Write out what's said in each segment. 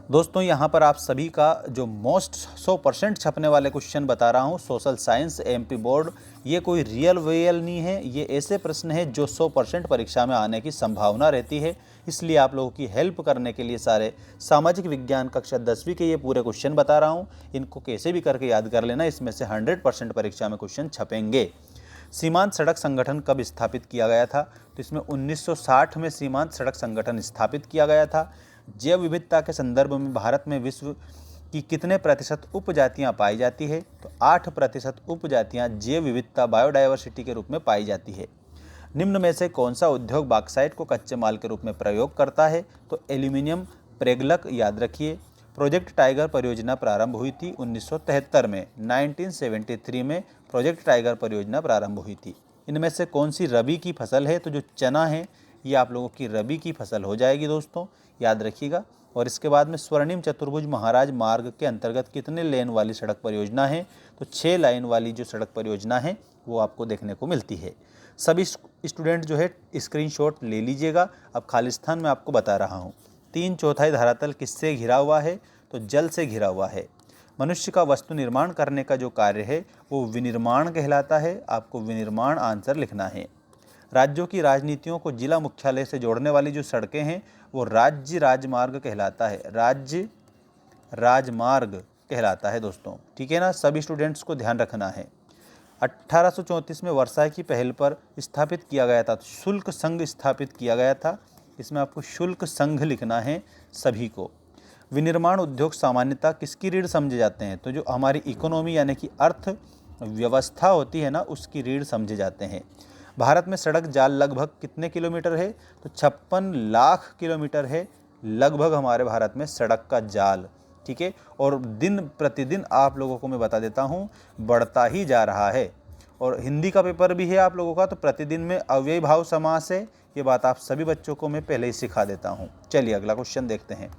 दोस्तों यहाँ पर आप सभी का जो मोस्ट 100% छपने वाले क्वेश्चन बता रहा हूँ, सोशल साइंस एमपी बोर्ड। ये कोई रियल वेयल नहीं है, ये ऐसे प्रश्न है जो 100% परीक्षा में आने की संभावना रहती है। इसलिए आप लोगों की हेल्प करने के लिए सारे सामाजिक विज्ञान कक्षा 10वीं के ये पूरे क्वेश्चन बता रहा हूँ। इनको कैसे भी करके याद कर लेना, इसमें से 100% परीक्षा में क्वेश्चन छपेंगे। सीमांत सड़क संगठन कब स्थापित किया गया था? तो इसमें 1960 में सीमांत सड़क संगठन स्थापित किया गया था। जैव विविधता के संदर्भ में भारत में विश्व की कितने प्रतिशत उपजातियां पाई जाती है? तो 8% उपजातियां जैव विविधता बायोडायवर्सिटी के रूप में पाई जाती है। निम्न में से कौन सा उद्योग बॉक्साइट को कच्चे माल के रूप में प्रयोग करता है? तो एल्यूमिनियम प्रेगलक याद रखिए। प्रोजेक्ट टाइगर परियोजना प्रारंभ हुई थी 1973 में। 1973 में प्रोजेक्ट टाइगर परियोजना प्रारंभ हुई थी। इनमें से कौन सी रबी की फसल है? तो जो चना है ये आप लोगों की रबी की फसल हो जाएगी दोस्तों, याद रखिएगा। और इसके बाद में स्वर्णिम चतुर्भुज महाराज मार्ग के अंतर्गत कितने लेन वाली सड़क परियोजना है? तो 6 लाइन वाली जो सड़क परियोजना है वो आपको देखने को मिलती है। सभी स्टूडेंट जो है स्क्रीनशॉट ले लीजिएगा। अब खालिस्तान में आपको बता रहा हूँ। 3/4 धरातल किससे घिरा हुआ है? तो जल से घिरा हुआ है। मनुष्य का वस्तु निर्माण करने का जो कार्य है वो विनिर्माण कहलाता है। आपको विनिर्माण आंसर लिखना है। राज्यों की राजनीतियों को जिला मुख्यालय से जोड़ने वाली जो सड़कें हैं वो राज्य राजमार्ग कहलाता है। राज्य राजमार्ग कहलाता है दोस्तों, ठीक है ना। सभी स्टूडेंट्स को ध्यान रखना है। 1834 में वर्साई की पहल पर स्थापित किया गया था, शुल्क संघ स्थापित किया गया था। इसमें आपको शुल्क संघ लिखना है सभी को। विनिर्माण उद्योग सामान्यतः किसकी रीढ़ समझे जाते हैं? तो जो हमारी इकोनॉमी यानी कि अर्थ व्यवस्था होती है ना, उसकी रीढ़ समझे जाते हैं। भारत में सड़क जाल लगभग कितने किलोमीटर है? तो 56 लाख किलोमीटर है लगभग हमारे भारत में सड़क का जाल, ठीक है। और दिन प्रतिदिन आप लोगों को मैं बता देता हूँ बढ़ता ही जा रहा है। और हिंदी का पेपर भी है आप लोगों का, तो प्रतिदिन में अव्ययी भाव समास है। ये बात आप सभी बच्चों को मैं पहले ही सिखा देता हूँ। चलिए अगला क्वेश्चन देखते हैं।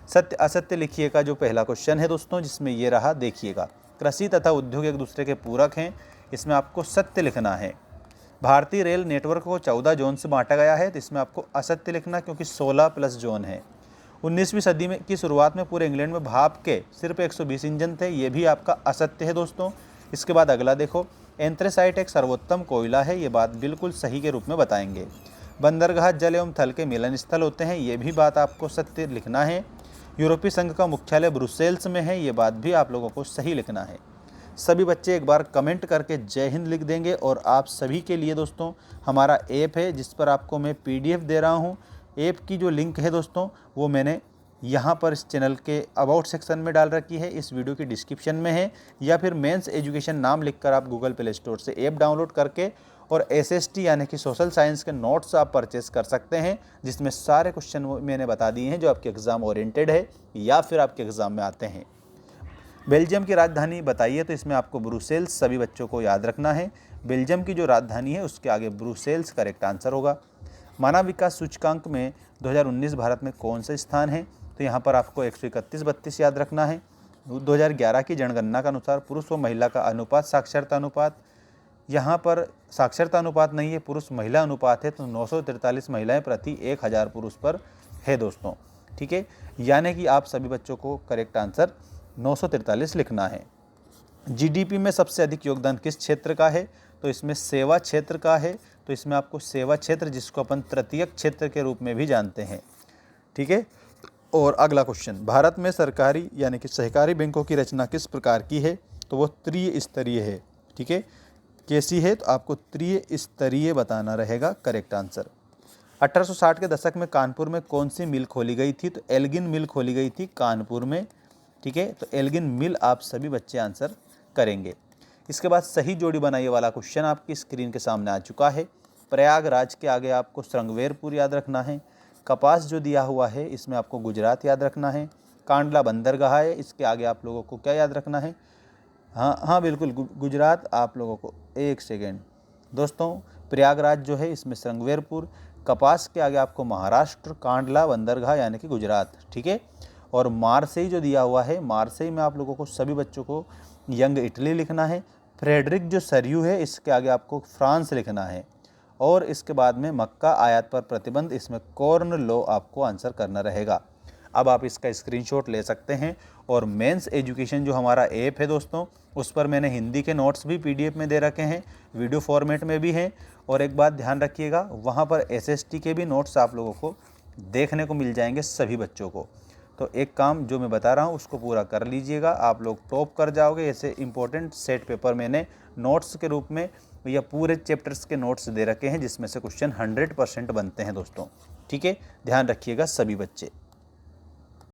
सत्य असत्य लिखिए का जो पहला क्वेश्चन है दोस्तों, जिसमें ये रहा, देखिएगा। कृषि तथा उद्योग एक दूसरे के पूरक हैं, इसमें आपको सत्य लिखना है। भारतीय रेल नेटवर्क को 14 जोन से बांटा गया है, तो इसमें आपको असत्य लिखना, क्योंकि 16 प्लस जोन है। 19वीं सदी में की शुरुआत में पूरे इंग्लैंड में भाप के सिर्फ 120 इंजन थे, ये भी आपका असत्य है दोस्तों। इसके बाद अगला देखो, एंथ्रेसाइट एक सर्वोत्तम कोयला है, ये बात बिल्कुल सही के रूप में बताएंगे। बंदरगाह जल एवं थल के मिलन स्थल होते हैं, ये भी बात आपको सत्य लिखना है। यूरोपीय संघ का मुख्यालय ब्रुसेल्स में है, ये बात भी आप लोगों को सही लिखना है। सभी बच्चे एक बार कमेंट करके जय हिंद लिख देंगे। और आप सभी के लिए दोस्तों हमारा ऐप है जिस पर आपको मैं पीडीएफ दे रहा हूँ। ऐप की जो लिंक है दोस्तों वो मैंने यहाँ पर इस चैनल के अबाउट सेक्शन में डाल रखी है, इस वीडियो की डिस्क्रिप्शन में है, या फिर मेंस एजुकेशन नाम लिखकर आप गूगल प्ले स्टोर से ऐप डाउनलोड करके और एसएसटी यानी कि सोशल साइंस के नोट्स आप परचेस कर सकते हैं, जिसमें सारे क्वेश्चन मैंने बता दिए हैं जो आपके एग्ज़ाम ओरिएंटेड है या फिर आपके एग्ज़ाम में आते हैं। बेल्जियम की राजधानी बताइए, तो इसमें आपको ब्रुसेल्स सभी बच्चों को याद रखना है। बेल्जियम की जो राजधानी है उसके आगे ब्रुसेल्स करेक्ट आंसर होगा। मानव विकास सूचकांक में 2019 भारत में कौन सा स्थान है? तो यहाँ पर आपको 131-32 याद रखना है। 2011 की जनगणना के अनुसार पुरुष व महिला का अनुपात, साक्षरता अनुपात, यहाँ पर साक्षरता अनुपात नहीं है, पुरुष महिला अनुपात है, तो 943 महिलाएं प्रति 1000 पुरुष पर है दोस्तों, ठीक है। यानी कि आप सभी बच्चों को करेक्ट आंसर 943 लिखना है। जीडीपी में सबसे अधिक योगदान किस क्षेत्र का है? तो इसमें सेवा क्षेत्र का है, तो इसमें आपको सेवा क्षेत्र, जिसको अपन तृतीयक क्षेत्र के रूप में भी जानते हैं, ठीक है। और अगला क्वेश्चन, भारत में सरकारी यानी कि सहकारी बैंकों की रचना किस प्रकार की है? तो वो त्रिस्तरीय है, ठीक है। कैसी है? तो आपको त्रिस्तरीय बताना रहेगा करेक्ट आंसर। 1860 के दशक में कानपुर में कौन सी मिल खोली गई थी? तो एल्गिन मिल खोली गई थी कानपुर में, ठीक है। तो एल्गिन मिल आप सभी बच्चे आंसर करेंगे। इसके बाद सही जोड़ी बनाइए वाला क्वेश्चन आपकी स्क्रीन के सामने आ चुका है। प्रयागराज के आगे आपको श्रृंगवेरपुर याद रखना है। कपास जो दिया हुआ है इसमें आपको गुजरात याद रखना है। कांडला बंदरगाह है, इसके आगे आप लोगों को क्या याद रखना है? हाँ बिल्कुल गुजरात। आप लोगों को एक सेकेंड दोस्तों, प्रयागराज जो है इसमें श्रृंगवेरपुर, कपास के आगे आपको महाराष्ट्र, कांडला बंदरगाह यानी कि गुजरात, ठीक है। और मार्सेई जो दिया हुआ है, मार्सेई में आप लोगों को सभी बच्चों को यंग इटली लिखना है। फ्रेडरिक जो सरयू है इसके आगे आपको फ्रांस लिखना है। और इसके बाद में मक्का आयात पर प्रतिबंध, इसमें कॉर्न लॉ आपको आंसर करना रहेगा। अब आप इसका स्क्रीनशॉट ले सकते हैं। और मेंस एजुकेशन जो हमारा ऐप है दोस्तों, उस पर मैंने हिंदी के नोट्स भी PDF में दे रखे हैं, वीडियो फॉर्मेट में भी हैं। और एक बात ध्यान रखिएगा, वहाँ पर SST के भी नोट्स आप लोगों को देखने को मिल जाएंगे सभी बच्चों को। तो एक काम जो मैं बता रहा हूँ उसको पूरा कर लीजिएगा, आप लोग टॉप कर जाओगे। ऐसे इंपॉर्टेंट सेट पेपर मैंने नोट्स के रूप में या पूरे चैप्टर्स के नोट्स दे रखे हैं, जिसमें से क्वेश्चन 100% बनते हैं दोस्तों। ठीक है, ध्यान रखिएगा सभी बच्चे।